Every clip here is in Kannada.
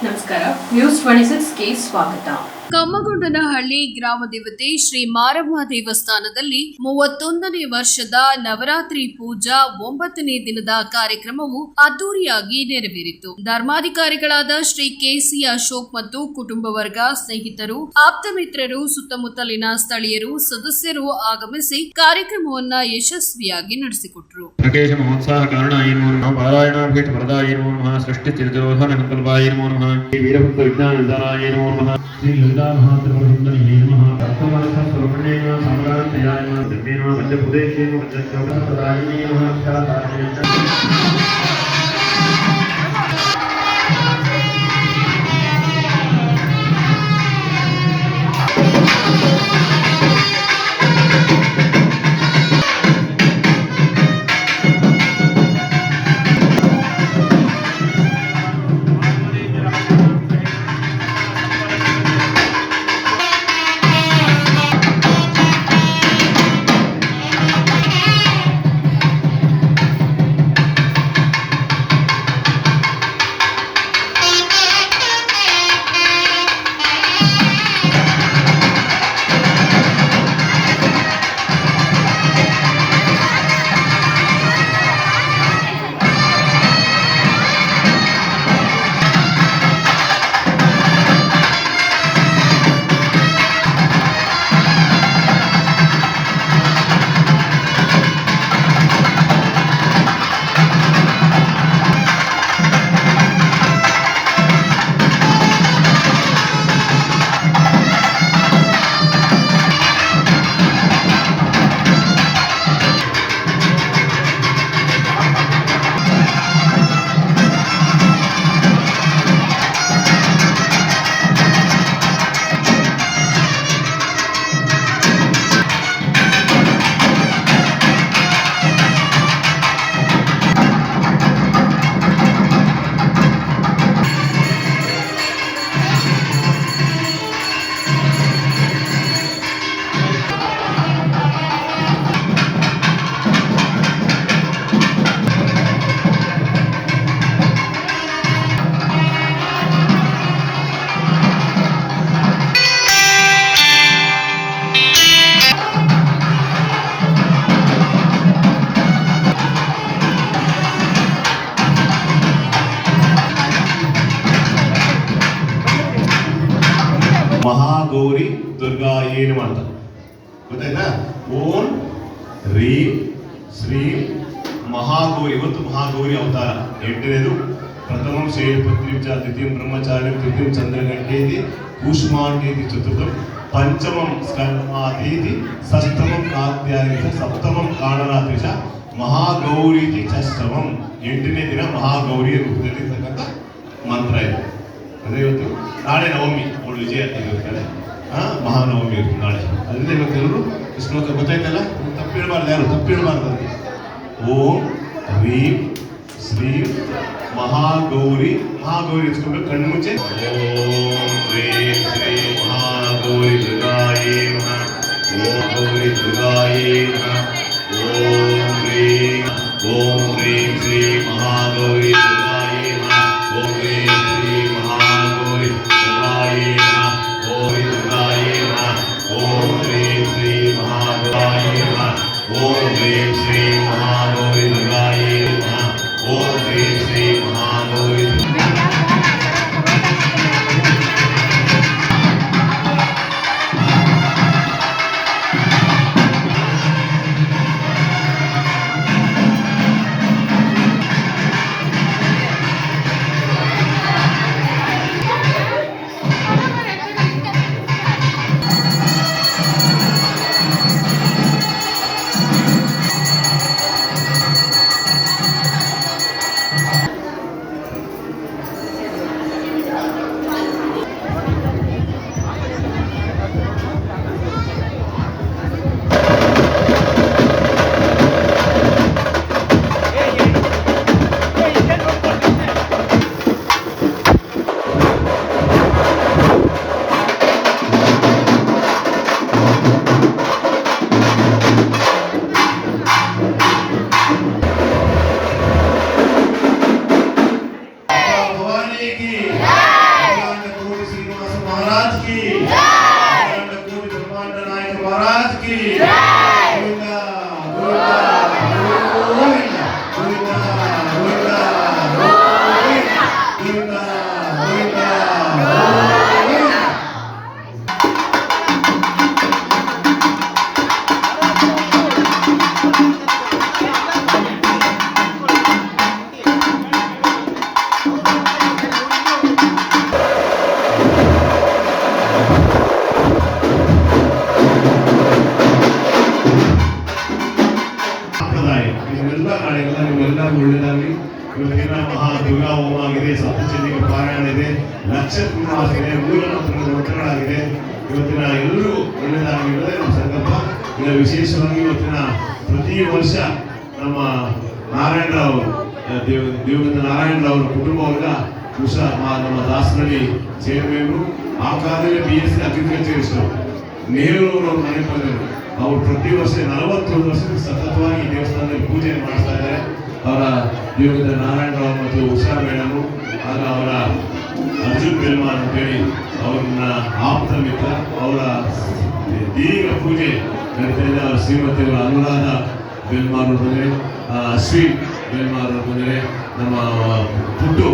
ನಮಸ್ಕಾರ. ನ್ಯೂಸ್ 26ಗೆ ಸ್ವಾಗತ. ಕಮ್ಮಗೊಂಡನಹಳ್ಳಿ ಗ್ರಾಮ ದೇವತೆ ಶ್ರೀ ಮಾರಮ್ಮ ದೇವಸ್ಥಾನದಲ್ಲಿ 31ನೇ ವರ್ಷದ ನವರಾತ್ರಿ ಪೂಜಾ 9ನೇ ದಿನದ ಕಾರ್ಯಕ್ರಮವು ಅದ್ದೂರಿಯಾಗಿ ನೆರವೇರಿತು. ಧರ್ಮಾಧಿಕಾರಿಗಳಾದ ಶ್ರೀ ಕೆಸಿ ಅಶೋಕ್ ಮತ್ತು ಕುಟುಂಬ ವರ್ಗ, ಸ್ನೇಹಿತರು, ಆಪ್ತ ಮಿತ್ರರು, ಸುತ್ತಮುತ್ತಲಿನ ಸ್ಥಳೀಯರು, ಸದಸ್ಯರು ಆಗಮಿಸಿ ಕಾರ್ಯಕ್ರಮವನ್ನು ಯಶಸ್ವಿಯಾಗಿ ನಡೆಸಿಕೊಟ್ಟರು. श्री ललिता महात्रिपुरसुंदरी नमः तत्वमनः सर्वमण्येन सामगानतयाय नमः धर्मेण मध्यप्रदेशेन मध्यप्रदेशदायिनी नमः महागौरी दुर्गा ಅಂತ ಗೊತ್ತಾಯ್ತಾ? ಓಂ ರೀಂ ಶ್ರೀಂ ಮಹಾಗೌರಿ. ಇವತ್ತು ಮಹಾಗೌರಿ ಅವತಾರ. ಎಂಟನೇದು ಪ್ರಥಮಂ ಶ್ರೇಯಪತ್ರಿಂ ಚ ದ್ವಿತೀಯಂ ಬ್ರಹ್ಮಚಾರ್ಯಂ ತೃತೀಯಂ ಚಂದ್ರಘಂಟೇತಿ ಕೂಷ್ಮಾಂಡೇತಿ ಚತುರ್ಥಂ ಪಂಚಮಂ ಸ್ಕಂದಮಾತೀತಿ ಷಷ್ಠಮಂ ಕಾತ್ಯಾಯನಿ ಚ ಸಪ್ತಮಂ ಕಾಳರಾತ್ರಿ ಚ ಮಹಾಗೌರೀತಿ ಷಷ್ಠಮಂ. 8ನೇ ದಿನ ಮಹಾಗೌರಿಯ ರೂಪದಲ್ಲಿರ್ತಕ್ಕಂಥ ಮಂತ್ರ ಇದೆ. ಅದೇ ಇವತ್ತು. ನಾಳೆ ನವಮಿ, ಅವಳು ವಿಜಯ ಇರ್ತಾರೆ. ಮಹಾನವಮಿ ಇರುತ್ತೆ ನಾಳೆ. ಅದರಿಂದ ಇವತ್ತೆಲ್ಲರೂ ಶ್ಲೋಕ ಗೊತ್ತಾಯ್ತಲ್ಲ, ತಪ್ಪಿಡಬಾರ್ದು, ಯಾರು ತಪ್ಪಿಡಬಾರ್ದು. ಅದಕ್ಕೆ ಓಂ ರೀಂ ಶ್ರೀಂ ಮಹಾಗೌರಿ. ಮಹಾಗೌರಿ ಇಸ್ಕೊಬೇಕು ಕಣ್ಣು ಮುಚ್ಚೆ. ಓಂ ರೀಂ ಶ್ರೀ ಮಹಾಗೌರಿ ದುರ್ಗಾಯೇ ನಮಃ. ಓಂ ಗೌರಿ ದುರ್ಗಾಯೇ ನಮಃ. ಓಂ ರೀಂ ಶ್ರೀ ಮಹಾಗೌರಿ ದುರ್ಗಾಯೇ ನಮಃ. ಓಂ ರೀಂ ಶ್ರೀ ಮಹಾಗೌರಿ ದುರ್ಗಾಯೇ ನಮಃ. ಓಂ ದುರ್ಗಾಯೇ ನಮಃ. ಓಂ ರೀಂ ಶ್ರೀ ಮಹಾಗೌರಿ ನಮಃ. ಓಂ ರೀಂ ಶ್ರೀ ಮಹಾಗೌರಿ ದುರ್ಗಾಯೇ ನಮಃ. ಓಂ ರೀಂ ಶ್ರೀ ಮಹಾಗೌರಿ महाराज की कोटि ब्रह्मांड नायक महाराज की गोविंदा गोविंदा गोविंदा गोविंदा गोविंदा गोविंदा गोविंदा ಒಳ್ಳೆಯದಾಗಲಿ. ಇವತ್ತಿನ ಮಹಾ ದುರ್ಗಾ ಹೋಮ ಆಗಿದೆ, ಸಪ್ತಚಂಡಿಗೆ ಪಾರಾಯಣ ಇದೆ, ಲಕ್ಷ ಕುಮಾರ ಇದೆ, 3 ಮಂತ್ರಗಳಾಗಿದೆ. ಇವತ್ತಿನ ಎಲ್ಲರೂ ಒಳ್ಳೆಯದಾಗಿರೋದೇ ನಮ್ಮ ಸಂಕಲ್ಪ. ಇದರ ವಿಶೇಷವಾಗಿ ಇವತ್ತಿನ ಪ್ರತಿ ವರ್ಷ ನಮ್ಮ ನಾರಾಯಣರಾವ್ ದೇವೇಂದ್ರ ನಾರಾಯಣರಾವ್ ಕುಟುಂಬ ವರ್ಗ ನಮ್ಮ ದಾಸನಲ್ಲಿ ಸೇರಬೇಕು. ಆ ಕಾಲದಲ್ಲಿ BSc ಅಗ್ರಿಕಲ್ಚರ್ ನೆಹರು ಅವರು ಮನೆ ಬಂದರು. ಅವರು ಪ್ರತಿ ವರ್ಷ 41 ವರ್ಷಕ್ಕೆ ಸತತವಾಗಿ ದೇವಸ್ಥಾನದಲ್ಲಿ ಪೂಜೆ ಮಾಡ್ತಾ ಇದ್ದಾರೆ. ಅವರ ದೇವೇಂದ್ರ ನಾರಾಯಣರಾವ್ ಮತ್ತು ಉಷಾ ಮೇಡಮು, ಆಗ ಅವರ ಅರ್ಜುನ್ ಬೆಲ್ಮಾನ್ ಅಂತೇಳಿ ಅವ್ರನ್ನ ಆಪ್ತ ಮಿತ್ರ, ಅವರ ದೀರ್ಘ ಪೂಜೆ ನಡೀತಾ ಇದೆ. ಅವರ ಶ್ರೀಮತಿಯವರ ಅನುರಾಧ ಬೆಲ್ಮಾರ್ ಅವರು ಬಂದರೆ, ಅಶ್ವಿನ್ ಬೆಲ್ಮಾರ್ ಅವರು ಬಂದರೆ, ನಮ್ಮ ಪುಟ್ಟು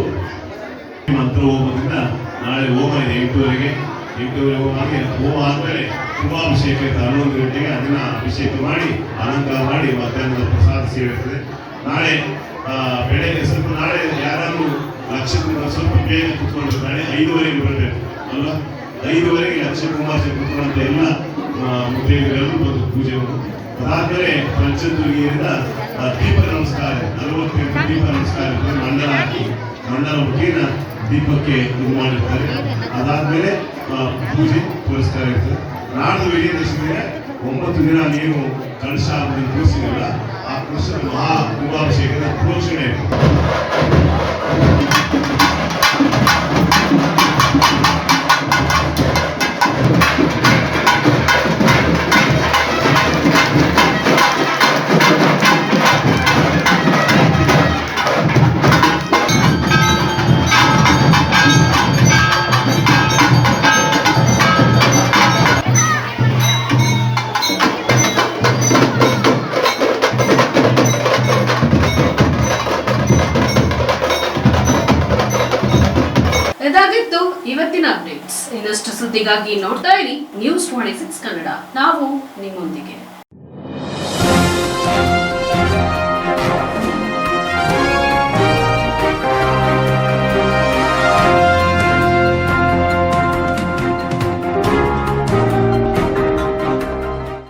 ಮಂತ್ರ ಹೋಗೋದ್ರಿಂದ ನಾಳೆ ಹೋಮ ಇದೆ 8 ಗಂಟೆಗೆ ಹೋಮ ಆಗಿ, ಹೋಮ ಆದಮೇಲೆ ಶುಭಾಭಿಷೇಕ 11 ಗಂಟೆಗೆ ಅದನ್ನ ಅಭಿಷೇಕ ಮಾಡಿ ಅಲಂಕಾರ ಮಾಡಿ ಮಧ್ಯಾಹ್ನದ ಪ್ರಸಾದ ಸೇವೆ ಇರ್ತದೆ. ನಾಳೆ ಬೆಳಗ್ಗೆ ಸ್ವಲ್ಪ ನಾಳೆ ಯಾರಾದ್ರೂ ಲಕ್ಷ ಸ್ವಲ್ಪ ಬೇಗ ಕುತ್ಕೊಂಡು ನಾಳೆ 5:30 ಬರಬೇಕು ಅಲ್ವಾ? 5:30 ಲಕ್ಷ ಕುಮಾರ್ ಕುತ್ಕೊಂಡಂತ ಎಲ್ಲ ಮುತ್ತೈದೆಯರು ಬಂದು ಪೂಜೆ ಅದಾದ್ಮೇಲೆ ಪಂಚದುರ್ಗಿಯಿಂದ ದೀಪ ನಮಸ್ಕಾರ 48 ದೀಪ ನಮಸ್ಕಾರ ಮಂಡಲ ಹಾಕಿ ಮಂಡಲ ಹುಟ್ಟಿನ ದೀಪಕ್ಕೆ ಇದು ಮಾಡಿರ್ತಾರೆ. ಅದಾದ್ಮೇಲೆ ಪೂಜೆ ಪುರಸ್ಕಾರ ಇರ್ತದೆ. ನಾಡ್ದು ವಿಜಯದಶಮಿ 9 ದಿನ ನೀವು ಕಳಶ ಕೂರಿಸಿದಿಲ್ಲ, ಆ ಕೃಷ್ಣ ಮಹಾ ಕುಂಭಾಭಿಷೇಕದ ಪ್ರೋಷಣೆ. ಇದಾಗಿತ್ತು ಇವತ್ತಿನ ಅಪ್ಡೇಟ್ಸ್. ಇನ್ನಷ್ಟು ಸುದ್ದಿಗಾಗಿ ನೋಡ್ತಾ ಇರಿ News 26 ಕನ್ನಡ. ನಾವು ನಿಮ್ಮೊಂದಿಗೆ.